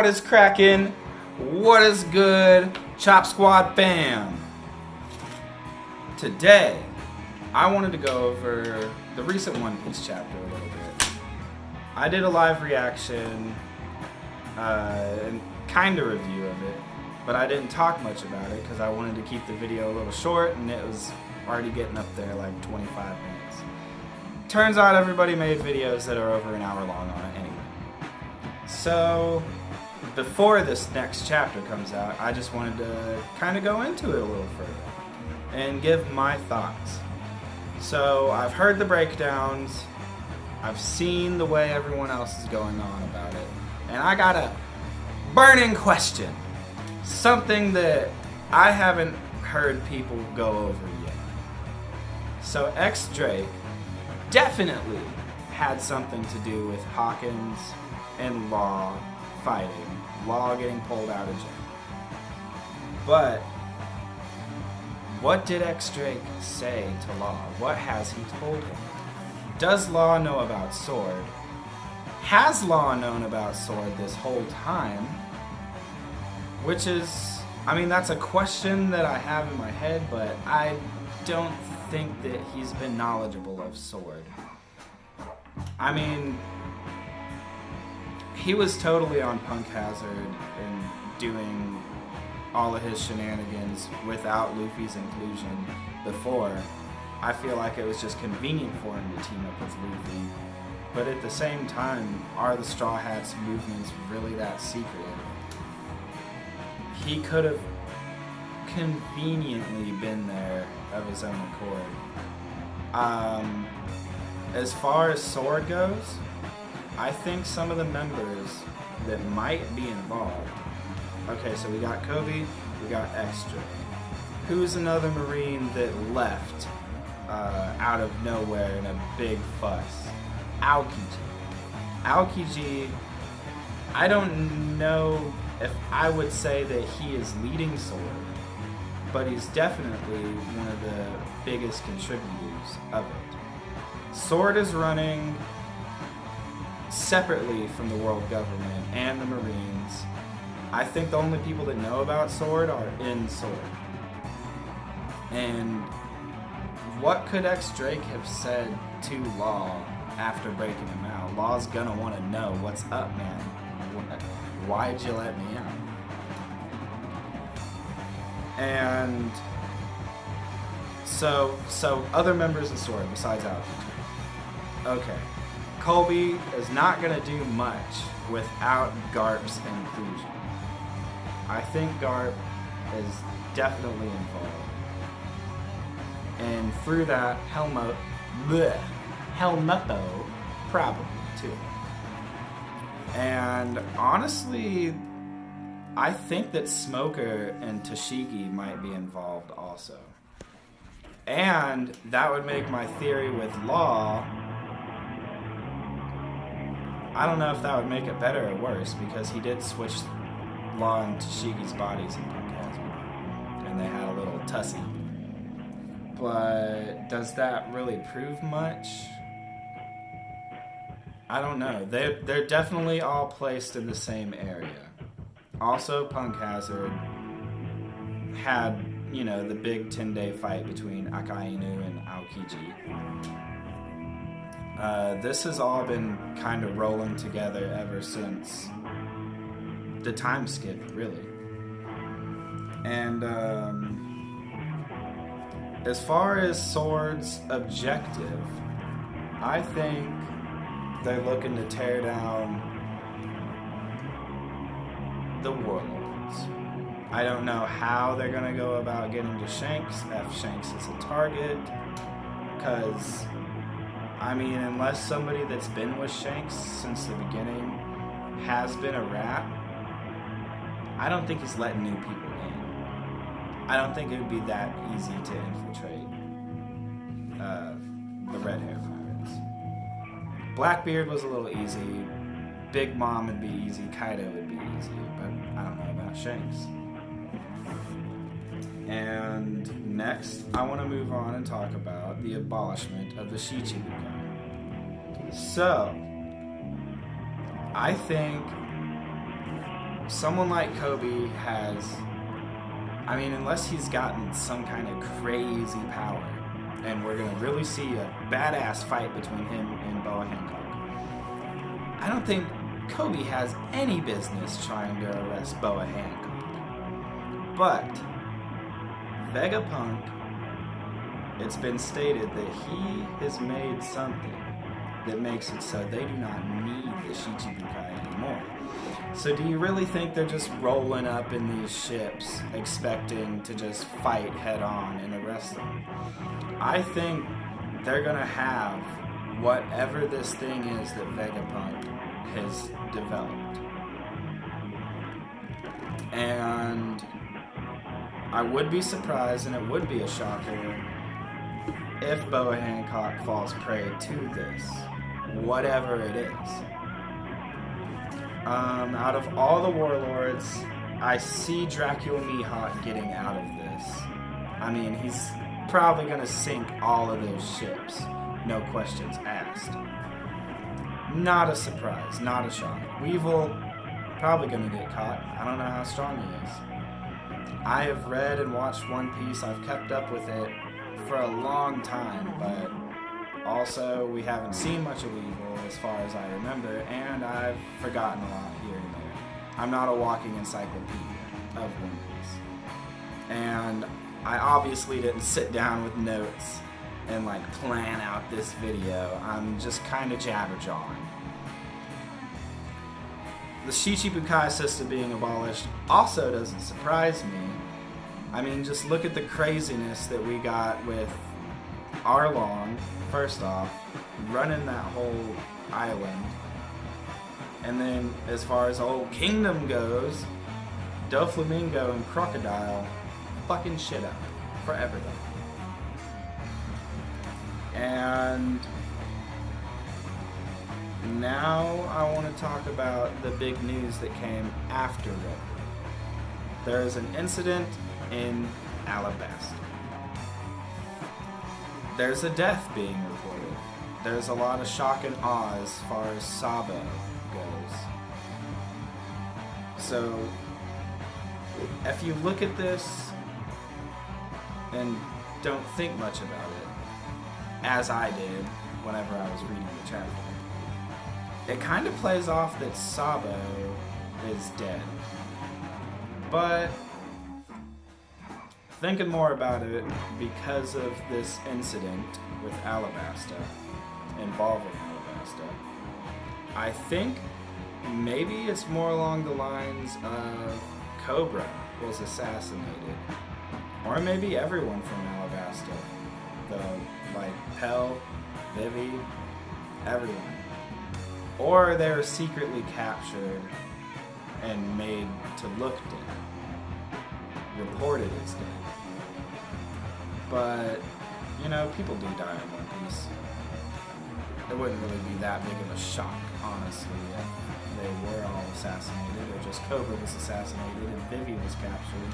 What is crackin'? What is good, Chop Squad fam? Today, I wanted to go over the recent One Piece chapter a little bit. I did a live reaction and kind of review of it, but I didn't talk much about it because I wanted to keep the video a little short, and it was already getting up there like 25 minutes. Turns out everybody made videos that are over an hour long on it anyway. So, before this next chapter comes out, I just wanted to kind of go into it a little further and give my thoughts. So, I've heard the breakdowns, I've seen the way everyone else is going on about it, and I got a burning question. Something that I haven't heard people go over yet. So, X-Drake definitely had something to do with Hawkins and Law fighting, Law getting pulled out of jail. But what did X-Drake say to Law? What has he told him? Does Law know about Sword? Has Law known about Sword this whole time? Which is, I mean, that's a question that I have in my head, but I don't think that he's been knowledgeable of Sword. I mean, he was totally on Punk Hazard and doing all of his shenanigans without Luffy's inclusion before. I feel like it was just convenient for him to team up with Luffy. But at the same time, are the Straw Hats movements really that secretive? He could have conveniently been there of his own accord. As far as Sword goes, I think some of the members that might be involved. Okay, so we got Kobe, we got X-Drake. Who's another Marine that left out of nowhere in a big fuss? Aokiji. Aokiji, I don't know if I would say that he is leading Sword, but he's definitely one of the biggest contributors of it. Sword is running separately from the world government and the Marines. I think the only people that know about Sword are in Sword. And what could X-Drake have said to Law after breaking him out? Law's gonna want to know, what's up, man? Why'd you let me out? And so other members of Sword besides Aokiji. Okay. Colby is not going to do much without Garp's inclusion. I think Garp is definitely involved. And through that, Helmeppo probably too. And honestly, I think that Smoker and Toshigi might be involved also. And that would make my theory with Law, I don't know if that would make it better or worse, because he did switch Law and Toshigi's bodies in Punk Hazard, and they had a little tussle. But does that really prove much? I don't know. They're definitely all placed in the same area. Also, Punk Hazard had, you know, the big 10-day fight between Akainu and Aokiji. This has all been kind of rolling together ever since the time skip, really. And as far as Sword's objective, I think they're looking to tear down the Warlords. I don't know how they're going to go about getting to Shanks, if Shanks is a target, because I mean, unless somebody that's been with Shanks since the beginning has been a rat, I don't think he's letting new people in. I don't think it would be that easy to infiltrate the Red Hair Pirates. Blackbeard was a little easy. Big Mom would be easy. Kaido would be easy. But I don't know about Shanks. And next, I want to move on and talk about the abolishment of the Shichibukai. So, I think someone like Kobe has, I mean, unless he's gotten some kind of crazy power, and we're going to really see a badass fight between him and Boa Hancock, I don't think Kobe has any business trying to arrest Boa Hancock. But Vegapunk, it's been stated that he has made something that makes it so they do not need the Shichibukai anymore. So do you really think they're just rolling up in these ships expecting to just fight head on and arrest them? I think they're going to have whatever this thing is that Vegapunk has developed. And I would be surprised, and it would be a shocker, if Boa Hancock falls prey to this, whatever it is. Out of all the warlords, I see Dracula Mihawk getting out of this. I mean, he's probably going to sink all of those ships, no questions asked. Not a surprise, not a shock. Weevil, probably going to get caught. I don't know how strong he is. I have read and watched One Piece. I've kept up with it for a long time, but also we haven't seen much of Weevil as far as I remember, and I've forgotten a lot here and there. I'm not a walking encyclopedia of One Piece. And I obviously didn't sit down with notes and like plan out this video. I'm just kind of jabber-jawing. The Shichibukai system being abolished also doesn't surprise me. I mean, just look at the craziness that we got with Arlong, first off, running that whole island. And then, as far as the whole kingdom goes, Doflamingo and Crocodile fucking shit up for everything. And now I want to talk about the big news that came after Red. There is an incident in Alabasta. There's a death being reported. There's a lot of shock and awe as far as Sabo goes. So, if you look at this and don't think much about it, as I did whenever I was reading the chapter, it kind of plays off that Sabo is dead. But thinking more about it, because of this incident with Alabasta, involving Alabasta, I think maybe it's more along the lines of Cobra was assassinated. Or maybe everyone from Alabasta. Like Pell, Vivi, everyone. Or they were secretly captured and made to look dead. Reported as dead. But, you know, people do die in One Piece. It wouldn't really be that big of a shock, honestly, if they were all assassinated, or just Cobra was assassinated and Vivi was captured.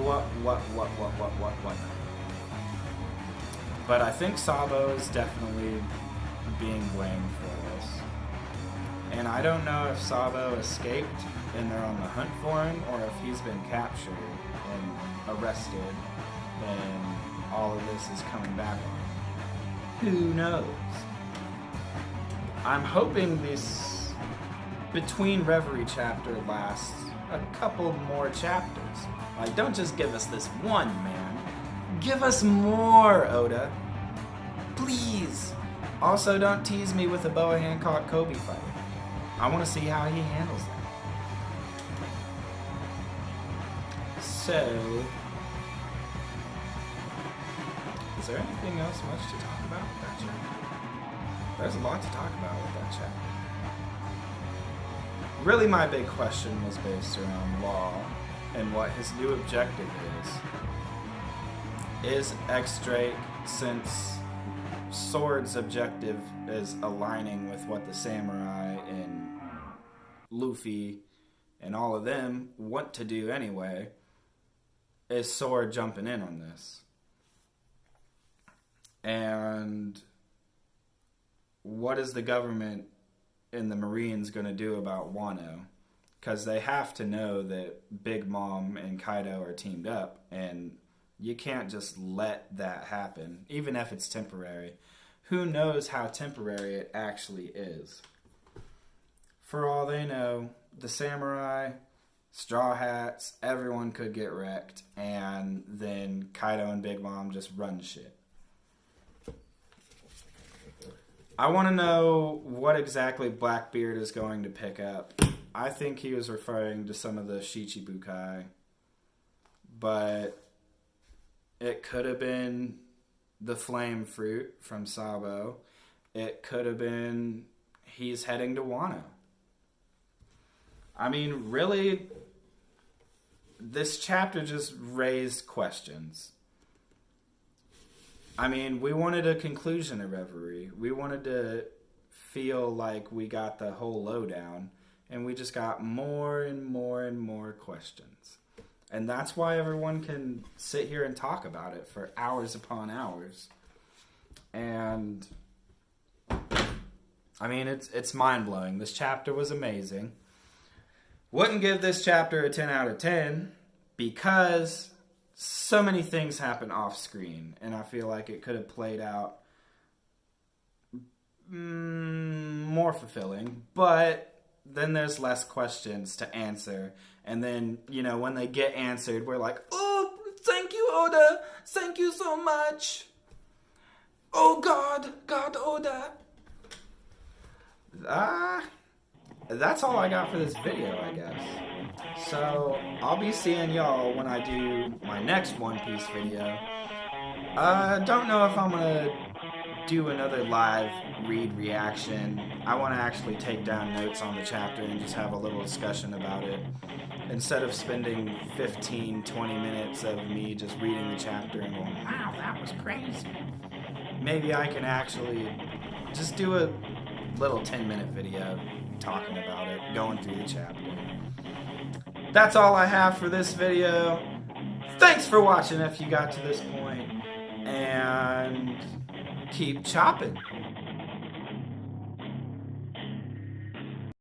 What? But I think Sabo is definitely being blamed for this. And I don't know if Sabo escaped and they're on the hunt for him, or if he's been captured and arrested and all of this is coming back on him. Who knows? I'm hoping this Between Reverie chapter lasts a couple more chapters. Like, don't just give us this one, man. Give us more, Oda. Please. Also, don't tease me with a Boa Hancock Kobe fight. I want to see how he handles that. So, is there anything else much to talk about with that chapter? There's a lot to talk about with that chapter. Really, my big question was based around Law and what his new objective is. Is X-Drake, since Sword's objective is aligning with what the samurai and Luffy and all of them want to do anyway, is Sword jumping in on this? And what is the government and the Marines going to do about Wano? because they have to know that Big Mom and Kaido are teamed up, and you can't just let that happen, even if it's temporary. Who knows how temporary it actually is? For all they know, the samurai, Straw Hats, everyone could get wrecked, and then Kaido and Big Mom just run shit. I want to know what exactly Blackbeard is going to pick up. I think he was referring to some of the Shichibukai, but it could have been the flame fruit from Sabo. It could have been he's heading to Wano. I mean, really, this chapter just raised questions. I mean, we wanted a conclusion of Reverie. We wanted to feel like we got the whole lowdown, and we just got more and more and more questions. And that's why everyone can sit here and talk about it for hours upon hours. And, I mean, it's mind-blowing. This chapter was amazing. Wouldn't give this chapter a 10 out of 10 because so many things happen off screen, and I feel like it could have played out more fulfilling, but then there's less questions to answer, and then, you know, when they get answered, we're like, oh, thank you, Oda, thank you so much. Oh God Oda. That's all I got for this video, I guess. So, I'll be seeing y'all when I do my next One Piece video. Don't know if I'm gonna do another live read reaction. I want to actually take down notes on the chapter and just have a little discussion about it. Instead of spending 15, 20 minutes of me just reading the chapter and going, wow, that was crazy. Maybe I can actually just do a little 10-minute video talking about it, going through the chapter. That's all I have for this video. Thanks for watching if you got to this point, and keep chopping.